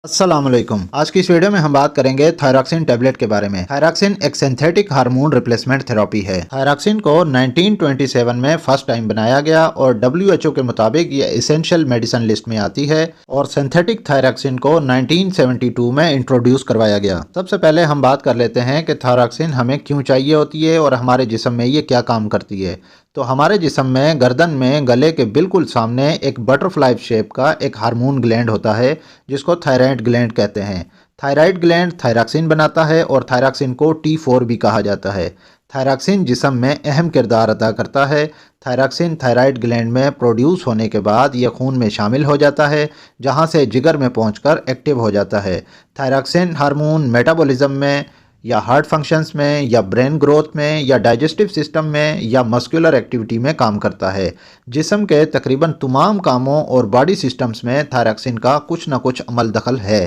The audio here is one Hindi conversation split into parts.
अस्सलाम वालेकुम। आज की इस वीडियो में हम बात करेंगे थायरॉक्सिन टैबलेट के बारे में। थायरॉक्सिन एक सिंथेटिक हार्मोन रिप्लेसमेंट थेरेपी है। थायरॉक्सिन को 1927 में फर्स्ट टाइम बनाया गया और WHO के मुताबिक ये एसेंशियल मेडिसिन लिस्ट में आती है और सिंथेटिक थायरॉक्सिन को 1972 में इंट्रोड्यूस करवाया गया। सबसे पहले हम बात कर लेते हैं कि थायरॉक्सिन हमें क्यों चाहिए होती है और हमारे जिस्म में ये क्या काम करती है। तो हमारे जिस्म में गर्दन में गले के बिल्कुल सामने एक बटरफ्लाई शेप का एक हार्मोन ग्लैंड होता है जिसको थायराइड ग्लैंड कहते हैं। थायराइड ग्लैंड थायरॉक्सिन बनाता है और थायरॉक्सिन को T4 भी कहा जाता है। थायरॉक्सिन जिस्म में अहम किरदार अदा करता है। थायरॉक्सिन थायराइड ग्लैंड में प्रोड्यूस होने के बाद यह खून में शामिल हो जाता है जहां से जिगर में पहुंचकर एक्टिव हो जाता है। थायरॉक्सिन हार्मोन मेटाबॉलिज्म में या हार्ट फंक्शंस में या ब्रेन ग्रोथ में या डाइजेस्टिव सिस्टम में या मस्कुलर एक्टिविटी में काम करता है। जिस्म के तकरीबन तमाम कामों और बॉडी सिस्टम्स में थायरॉक्सिन का कुछ न कुछ अमल दखल है।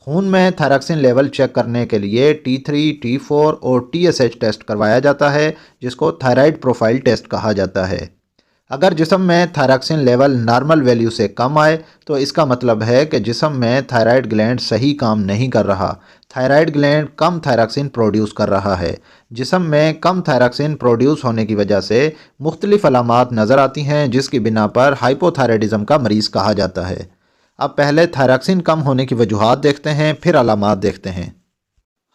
खून में थायरॉक्सिन लेवल चेक करने के लिए T3, T4 और TSH टेस्ट करवाया जाता है जिसको थायराइड प्रोफाइल टेस्ट कहा जाता है। अगर जिस्म में थायरॉक्सिन लेवल नॉर्मल वैल्यू से कम आए तो इसका मतलब है कि जिस्म में थायराइड ग्लैंड सही काम नहीं कर रहा। थायराइड ग्लैंड कम थायरॉक्सिन प्रोड्यूस कर रहा है। जिस्म में कम थायरॉक्सिन प्रोड्यूस होने की वजह से मुख्तलिफ अलामात नज़र आती हैं जिसकी बिना पर हाइपोथायराइडिज्म का मरीज़ कहा जाता है। अब पहले थायरॉक्सिन कम होने की वजूहात देखते हैं, फिर अलामात देखते हैं।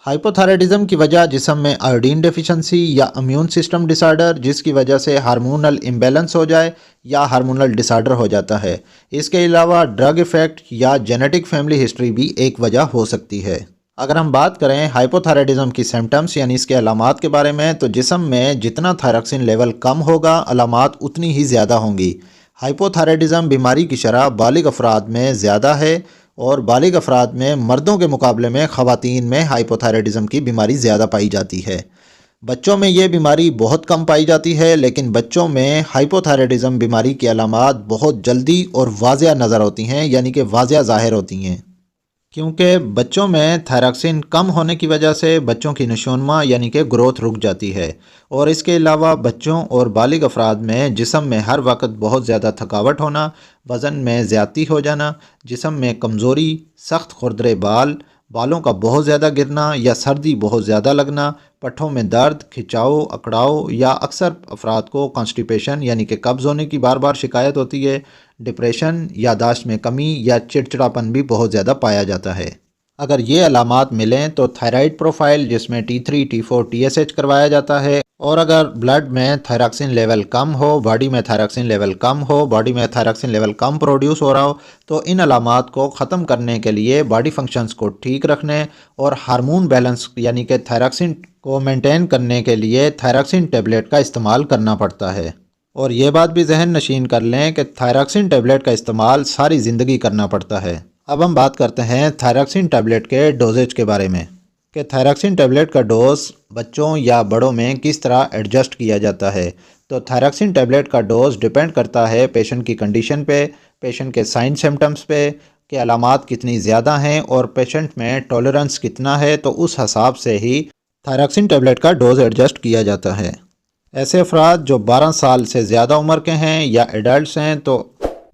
हाइपोथायराइडिज्म की वजह जिस्म में आयोडीन डेफिशिएंसी या इम्यून सिस्टम डिसऑर्डर जिसकी वजह से हार्मोनल इम्बैलेंस हो जाए या हार्मोनल डिसऑर्डर हो जाता है। इसके अलावा ड्रग इफ़ेक्ट या जेनेटिक फैमिली हिस्ट्री भी एक वजह हो सकती है। अगर हम बात करें हाइपोथायराइडिज्म की सिम्टम्स यानी इसके अलामात के बारे में तो जिस्म में जितना थायरॉक्सिन लेवल कम होगा अलामात उतनी ही ज़्यादा होंगी। हाइपोथायराइडिज्म बीमारी की शरह बालिग अफराद में ज़्यादा है और बालिग अफराद में मर्दों के मुकाबले में ख़वातीन में हाइपोथायराइडिज्म की बीमारी ज़्यादा पाई जाती है। बच्चों में ये बीमारी बहुत कम पाई जाती है लेकिन बच्चों में हाइपोथायराइडिज्म बीमारी की अलामात बहुत जल्दी और वाज़िया नज़र होती हैं यानी कि वाज़िया ज़ाहिर होती हैं क्योंकि बच्चों में थायरॉक्सिन कम होने की वजह से बच्चों की नशोनमा यानी कि ग्रोथ रुक जाती है। और इसके अलावा बच्चों और बालिग अफराद में जिस्म में हर वक्त बहुत ज़्यादा थकावट होना, वज़न में ज़्यादती हो जाना, जिस्म में कमज़ोरी, सख्त खुरदरे बालों का बहुत ज़्यादा गिरना या सर्दी बहुत ज़्यादा लगना, पट्ठों में दर्द, खिंचाव, अकड़ाव या अक्सर अफराद को कॉन्स्टिपेशन यानी कि कब्ज़ होने की बार बार शिकायत होती है। डिप्रेशन, यादाश्त में कमी या चिड़चिड़ापन भी बहुत ज़्यादा पाया जाता है। अगर ये अलामात मिलें तो थायराइड प्रोफाइल जिसमें T3, T4, TSH करवाया जाता है और अगर ब्लड में थायरॉक्सिन लेवल कम हो, बॉडी में थायरॉक्सिन लेवल कम हो, बॉडी में थायरॉक्सिन लेवल कम प्रोड्यूस हो रहा हो तो इन अलामात को ख़त्म करने के लिए बॉडी फंक्शंस को ठीक रखने और हार्मोन बैलेंस यानी कि थायरॉक्सिन को मेंटेन करने के लिए थायरॉक्सिन टैबलेट का इस्तेमाल करना पड़ता है। और ये बात भी जहन नशीन कर लें कि थायरॉक्सिन टैबलेट का इस्तेमाल सारी ज़िंदगी करना पड़ता है। अब हम बात करते हैं थायरॉक्सिन टैबलेट के डोजेज के बारे में कि थायरॉक्सिन टैबलेट का डोज बच्चों या बड़ों में किस तरह एडजस्ट किया जाता है। तो थायरॉक्सिन टैबलेट का डोज डिपेंड करता है पेशेंट की कंडीशन पे, पेशेंट के साइन सिम्टम्स पे, के अलामात कितनी ज़्यादा हैं और पेशेंट में टॉलरेंस कितना है तो उस हिसाब से ही थायरॉक्सिन टैबलेट का डोज एडजस्ट किया जाता है। ऐसे अफराद जो 12 साल से ज़्यादा उम्र के हैं या एडल्ट हैं तो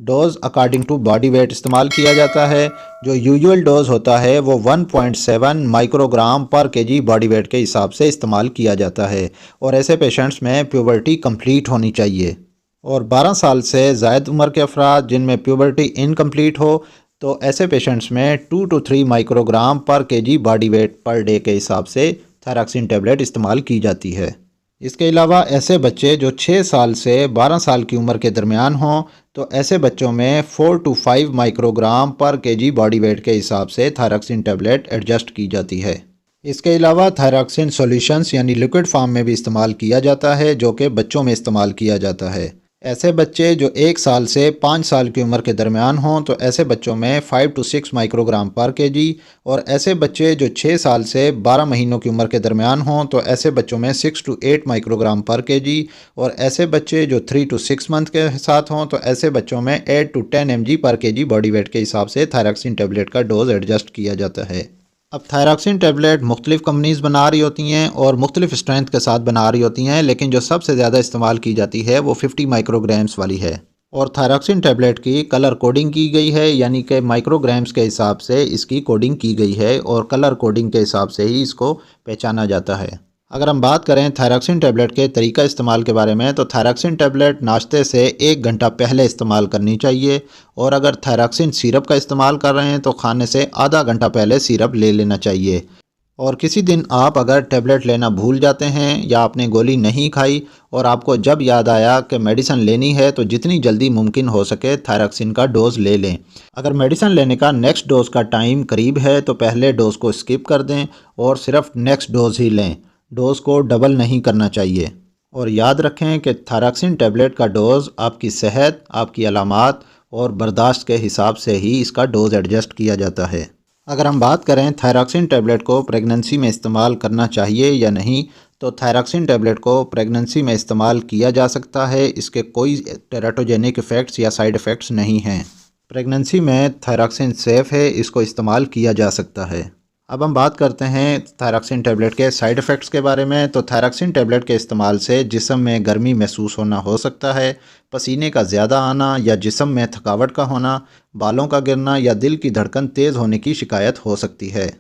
dose according to body weight इस्तेमाल किया जाता है। जो यूजुअल डोज़ होता है वो 1.7 माइक्रोग्राम पर केजी बॉडी वेट के हिसाब से इस्तेमाल किया जाता है और ऐसे पेशेंट्स में प्यूबर्टी कंप्लीट होनी चाहिए। और 12 साल से ज़ायद उम्र के अफराद जिनमें प्यूबर्टी इनकम्प्लीट हो तो ऐसे पेशेंट्स में 2 to 3 माइक्रोग्राम पर KG body weight per day के हिसाब से थायरॉक्सिन टैबलेट इस्तेमाल की जाती है। इसके अलावा ऐसे बच्चे जो 6 साल से 12 साल की उम्र के दरमियान हों तो ऐसे बच्चों में 4 to 5 माइक्रोग्राम पर केजी बॉडी वेट के हिसाब से थायरॉक्सिन टैबलेट एडजस्ट की जाती है। इसके अलावा थायरॉक्सिन सॉल्यूशंस यानी लिक्विड फॉर्म में भी इस्तेमाल किया जाता है जो कि बच्चों में इस्तेमाल किया जाता है। ऐसे बच्चे जो 1 साल से 5 साल की उम्र के दरमियान हों तो ऐसे बच्चों में 5 to 6 माइक्रोग्राम पर केजी और ऐसे बच्चे जो 6 साल से 12 महीनों की उम्र के दरमियान हों तो ऐसे बच्चों में 6 to 8 माइक्रोग्राम पर केजी और ऐसे बच्चे जो 3 to 6 मंथ के साथ हों तो ऐसे बच्चों में 8 to 10 mg पर केजी बॉडी वेट के हिसाब से थायरॉक्सिन टैबलेट का डोज एडजस्ट किया जाता है। अब थायरॉक्सिन टैबलेट मुख्तलिफ़ कंपनीज़ बना रही होती हैं और मुख्तलिफ़ स्ट्रेंथ के साथ बना रही होती हैं लेकिन जो सबसे ज़्यादा इस्तेमाल की जाती है वो 50 माइक्रोग्राम्स वाली है। और थायरॉक्सिन टैबलेट की कलर कोडिंग की गई है, यानी कि माइक्रोग्राम्स के हिसाब से इसकी कोडिंग की गई है और कलर कोडिंग के हिसाब से ही इसको पहचाना जाता है। अगर हम बात करें थायरॉक्सिन टैबलेट के तरीका इस्तेमाल के बारे में, तो थायरॉक्सिन टैबलेट नाश्ते से 1 घंटा पहले इस्तेमाल करनी चाहिए, और अगर थायरॉक्सिन सिरप का इस्तेमाल कर रहे हैं तो खाने से आधा घंटा पहले सिरप ले लेना चाहिए। और किसी दिन आप अगर टैबलेट लेना भूल जाते हैं या आपने गोली नहीं खाई और आपको जब याद आया कि मेडिसिन लेनी है, तो जितनी जल्दी मुमकिन हो सके थायरॉक्सिन का डोज़ ले लें। अगर मेडिसिन लेने का नेक्स्ट डोज़ का टाइम करीब है तो पहले डोज़ को स्किप कर दें और सिर्फ नेक्स्ट डोज़ ही लें। डोज़ को डबल नहीं करना चाहिए। और याद रखें कि थायरॉक्सिन टैबलेट का डोज़ आपकी सेहत, आपकी अलामात और बर्दाश्त के हिसाब से ही इसका डोज़ एडजस्ट किया जाता है। अगर हम बात करें थायरॉक्सिन टैबलेट को प्रेगनेंसी में इस्तेमाल करना चाहिए या नहीं, तो थायरॉक्सिन टैबलेट को प्रेगनेंसी में इस्तेमाल किया जा सकता है। इसके कोई टेराटोजेनिक इफ़ेक्ट्स या साइड इफ़ेक्ट्स नहीं हैं। प्रेगनेंसी में थायरॉक्सिन सेफ़ है, इसको इस्तेमाल किया जा सकता है। अब हम बात करते हैं थायरॉक्सिन टैबलेट के साइड इफ़ेक्ट्स के बारे में। तो थायरॉक्सिन टैबलेट के इस्तेमाल से जिस्म में गर्मी महसूस होना हो सकता है, पसीने का ज़्यादा आना या जिस्म में थकावट का होना, बालों का गिरना या दिल की धड़कन तेज़ होने की शिकायत हो सकती है।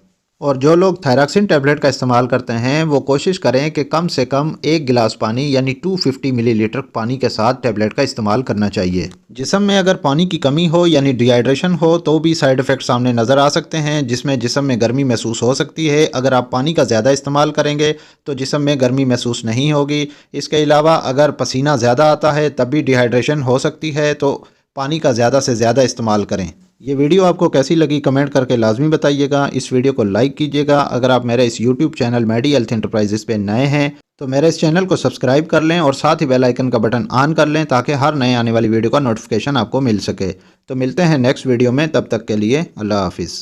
और जो लोग थायरॉक्सिन टैबलेट का इस्तेमाल करते हैं वो कोशिश करें कि कम से कम 1 गिलास पानी यानी 250 मिलीलीटर पानी के साथ टैबलेट का इस्तेमाल करना चाहिए। जिस्म में अगर पानी की कमी हो यानी डिहाइड्रेशन हो तो भी साइड इफ़ेक्ट सामने नज़र आ सकते हैं, जिसमें जिस्म में गर्मी महसूस हो सकती है। अगर आप पानी का ज़्यादा इस्तेमाल करेंगे तो जिस्म में गर्मी महसूस नहीं होगी। इसके अलावा अगर पसीना ज़्यादा आता है तब भी डिहाइड्रेशन हो सकती है, तो पानी का ज़्यादा से ज़्यादा इस्तेमाल करें। ये वीडियो आपको कैसी लगी कमेंट करके लाजमी बताइएगा। इस वीडियो को लाइक कीजिएगा। अगर आप मेरे इस यूट्यूब चैनल मेडी हेल्थ एंटरप्राइजेस पे नए हैं तो मेरे इस चैनल को सब्सक्राइब कर लें और साथ ही बेल आइकन का बटन ऑन कर लें ताकि हर नए आने वाली वीडियो का नोटिफिकेशन आपको मिल सके। तो मिलते हैं नेक्स्ट वीडियो में, तब तक के लिए अल्लाह हाफिज़।